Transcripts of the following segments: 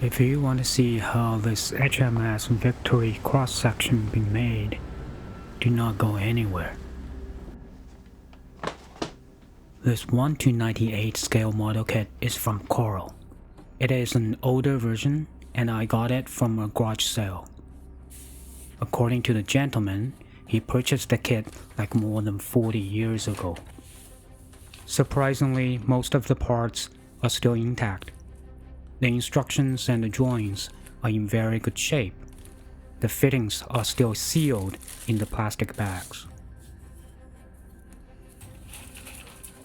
If you want to see how this HMS Victory Cross Section been made, do not go anywhere. This 1:98 scale model kit is from Corel. It is an older version and I got it from a garage sale. According to the gentleman, he purchased the kit like more than 40 years ago. Surprisingly, most of the parts are still intact. The instructions and the drawings are in very good shape. The fittings are still sealed in the plastic bags.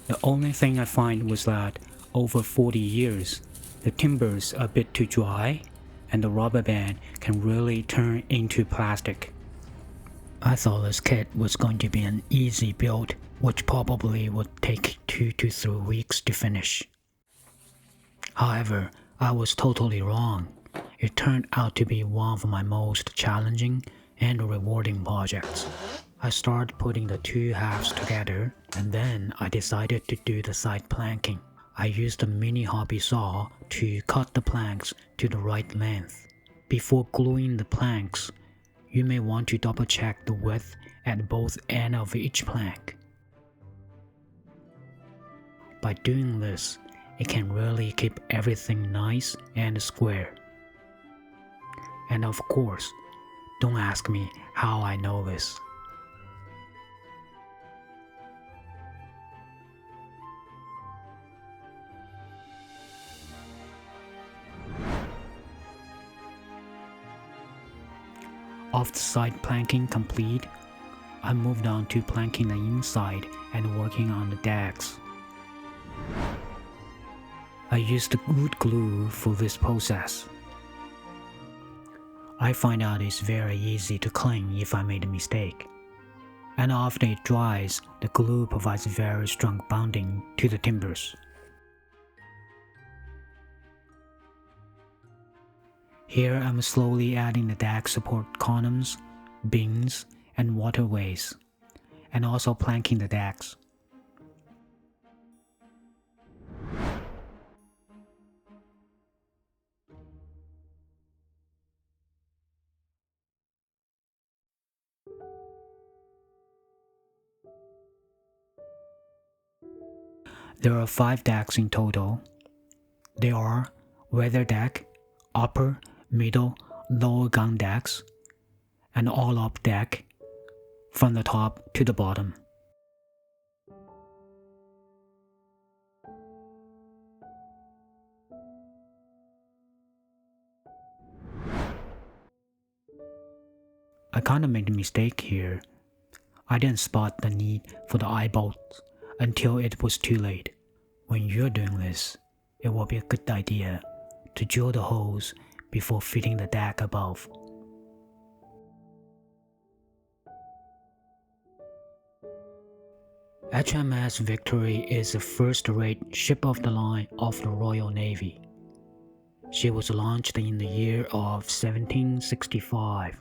The only thing I find was that over 40 years, the timbers are a bit too dry and the rubber band can really turn into plastic. I thought this kit was going to be an easy build, which probably would take 2 to 3 weeks to finish. However, I was totally wrong. It turned out to be one of my most challenging and rewarding projects. I started putting the two halves together, and then I decided to do the side planking. I used a mini hobby saw to cut the planks to the right length. Before gluing the planks, you may want to double check the width at both ends of each plank. By doing this, it can really keep everything nice and square. And of course, don't ask me how I know this. Of the side planking complete, I moved on to planking the inside and working on the decks. I used wood glue for this process. I find out it's very easy to clean if I made a mistake. And after it dries, the glue provides very strong bonding to the timbers. Here I'm slowly adding the deck support columns, beams, and waterways, and also planking the decks. There are 5 decks in total. They are weather deck, upper, middle, lower gun decks, and all-up deck from the top to the bottom. I kinda made a mistake here. I didn't spot the need for the eye bolts until it was too late. When you're doing this, it will be a good idea to drill the holes before fitting the deck above. HMS Victory is a first-rate ship of the line of the Royal Navy. She was launched in the year of 1765.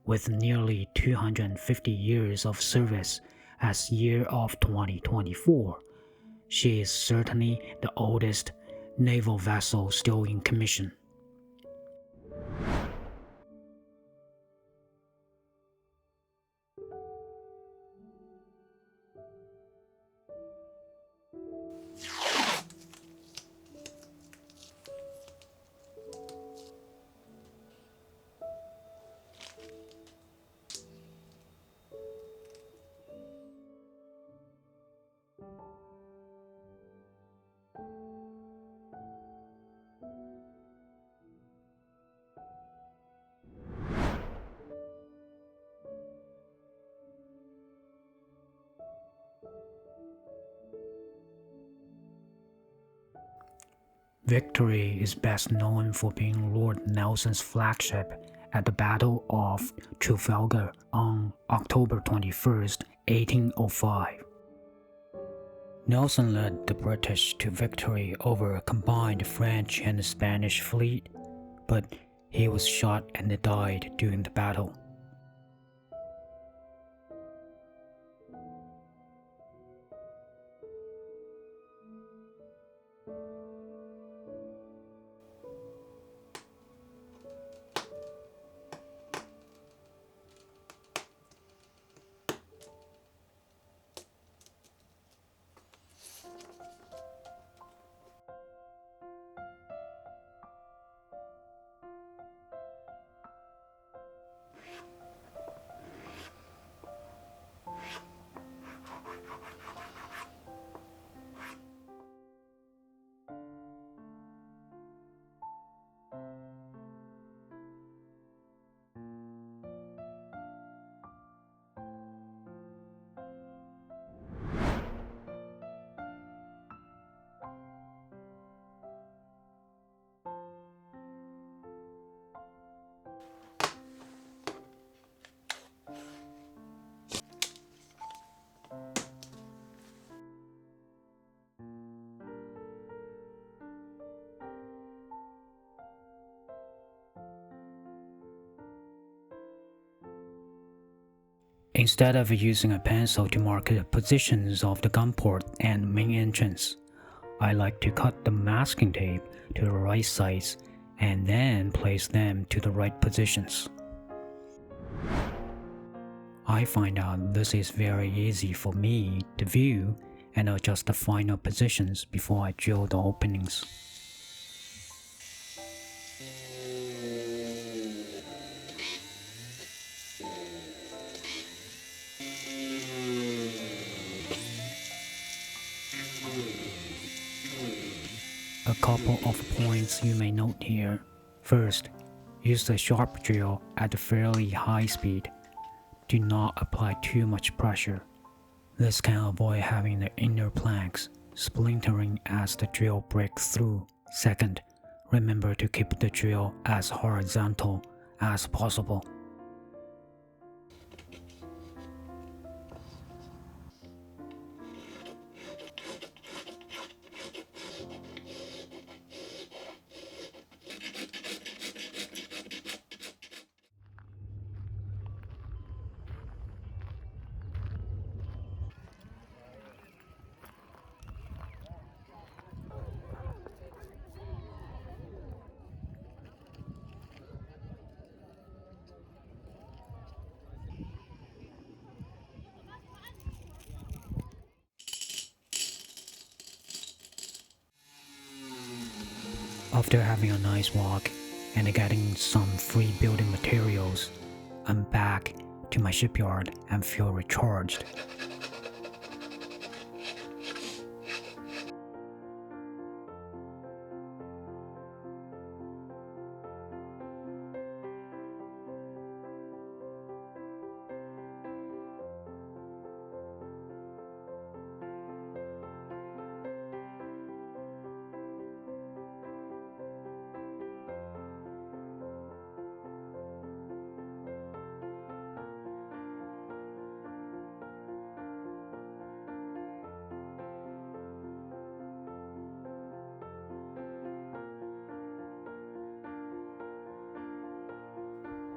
With nearly 250 years of service as year of 2024, she is certainly the oldest naval vessel still in commission. Victory is best known for being Lord Nelson's flagship at the Battle of Trafalgar on October 21st, 1805. Nelson led the British to victory over a combined French and Spanish fleet, but he was shot and died during the battle. Instead of using a pencil to mark the positions of the gun port and main entrance, I like to cut the masking tape to the right size and then place them to the right positions. I find out this is very easy for me to view and adjust the final positions before I drill the openings. A couple of points you may note here. First, use the sharp drill at a fairly high speed. Do not apply too much pressure. This can avoid having the inner planks splintering as the drill breaks through. Second, remember to keep the drill as horizontal as possible. After having a nice walk and getting some free building materials, I'm back to my shipyard and feel recharged.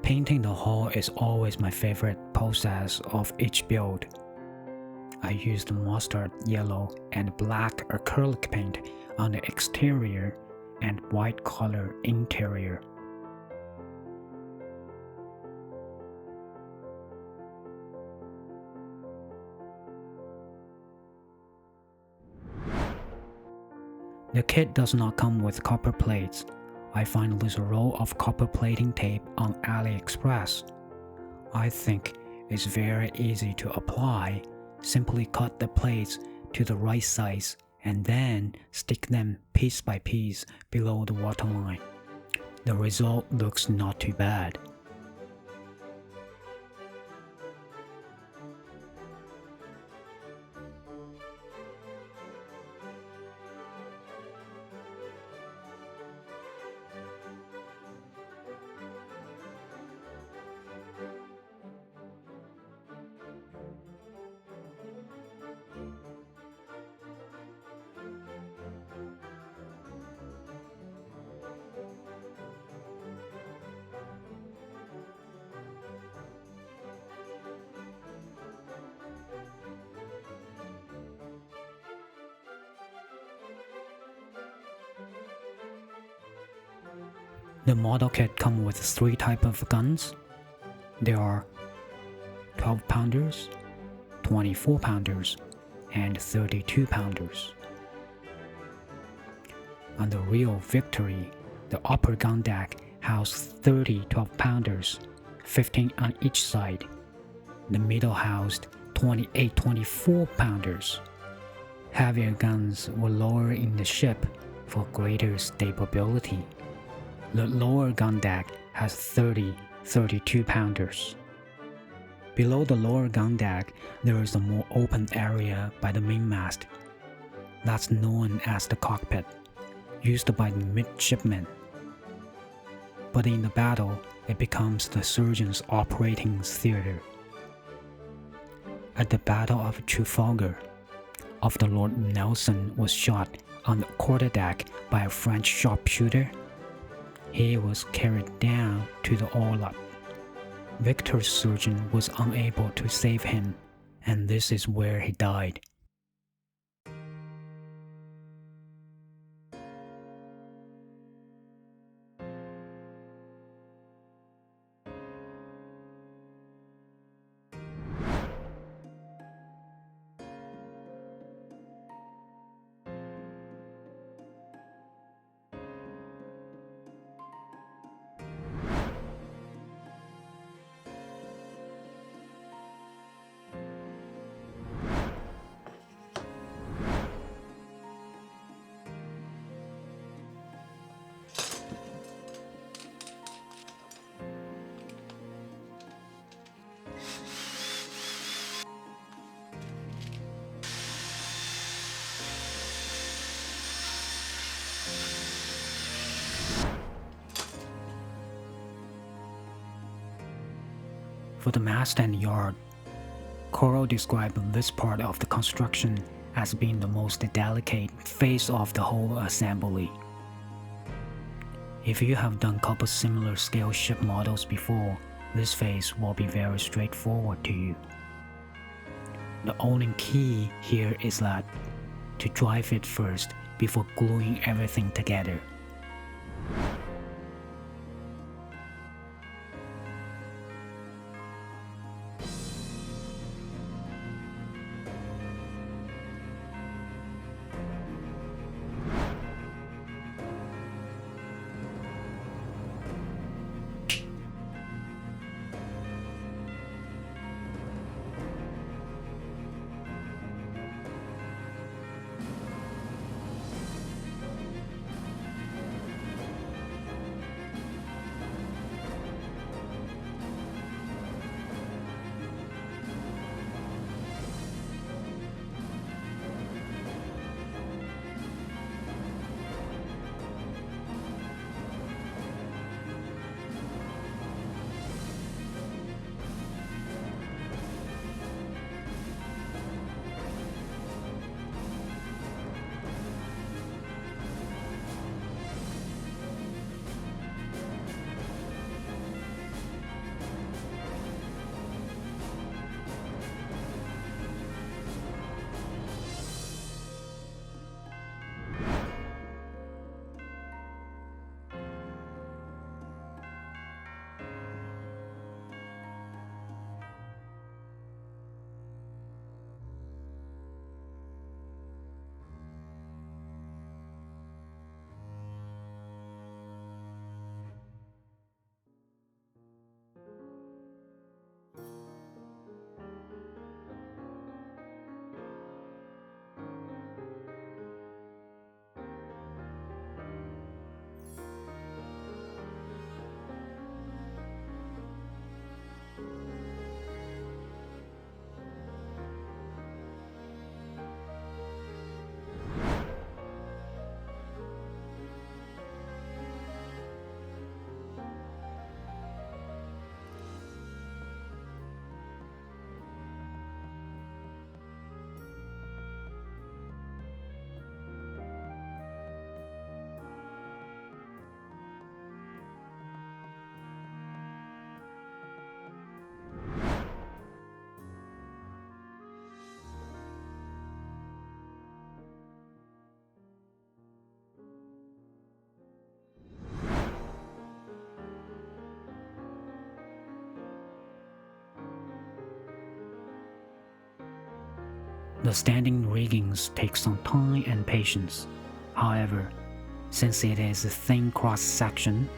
Painting the hull is always my favorite process of each build. I used mustard yellow and black acrylic paint on the exterior and white color interior. The kit does not come with copper plates. I find this roll of copper plating tape on AliExpress. I think it's very easy to apply. Simply cut the plates to the right size and then stick them piece by piece below the waterline. The result looks not too bad. The model kit comes with 3 types of guns. There are 12 pounders, 24 pounders, and 32 pounders. On the real Victory, the upper gun deck housed 30 12 pounders, 15 on each side. The middle housed 28 24 pounders. Heavier guns were lower in the ship for greater stability. The lower gun deck has 30 32 pounders. Below the lower gun deck, there is a more open area by the mainmast. That's known as the cockpit, used by the midshipmen. But in the battle, it becomes the surgeon's operating theater. At the Battle of Trafalgar, after Lord Nelson was shot on the quarterdeck by a French sharpshooter, he was carried down to the orlop. Victor's surgeon was unable to save him, and this is where he died. For the mast and yard, Corel described this part of the construction as being the most delicate phase of the whole assembly. If you have done couple similar scale ship models before, this phase will be very straightforward to you. The only key here is that to drive it first before gluing everything together. The standing riggings take some time and patience. However, since it is a thin cross section,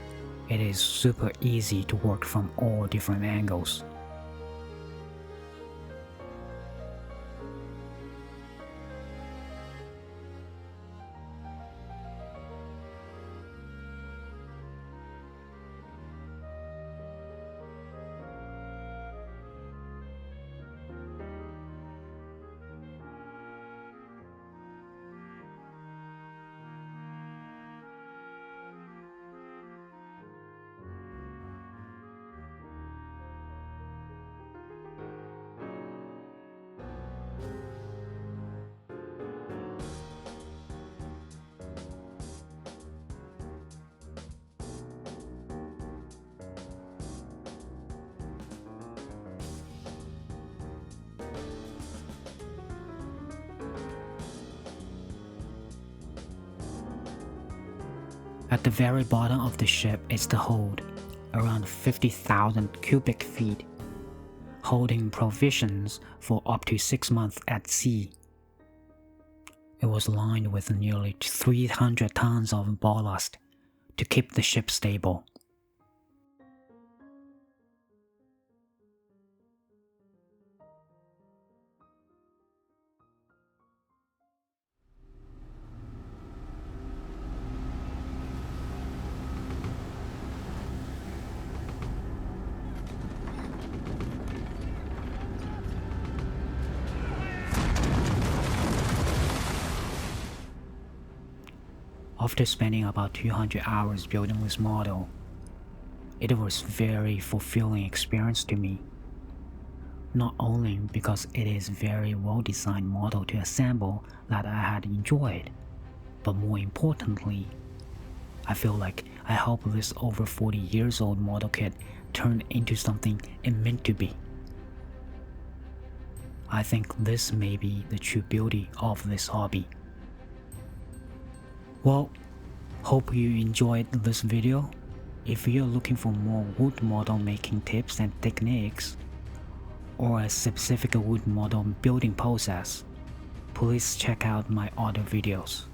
it is super easy to work from all different angles. At the very bottom of the ship is the hold, around 50,000 cubic feet, holding provisions for up to 6 months at sea. It was lined with nearly 300 tons of ballast to keep the ship stable. After spending about 200 hours building this model, it was a very fulfilling experience to me. Not only because it is a very well-designed model to assemble that I had enjoyed, but more importantly, I feel like I helped this over 40 years old model kit turn into something it meant to be. I think this may be the true beauty of this hobby. Well, hope you enjoyed this video. If you're looking for more wood model making tips and techniques, or a specific wood model building process, please check out my other videos.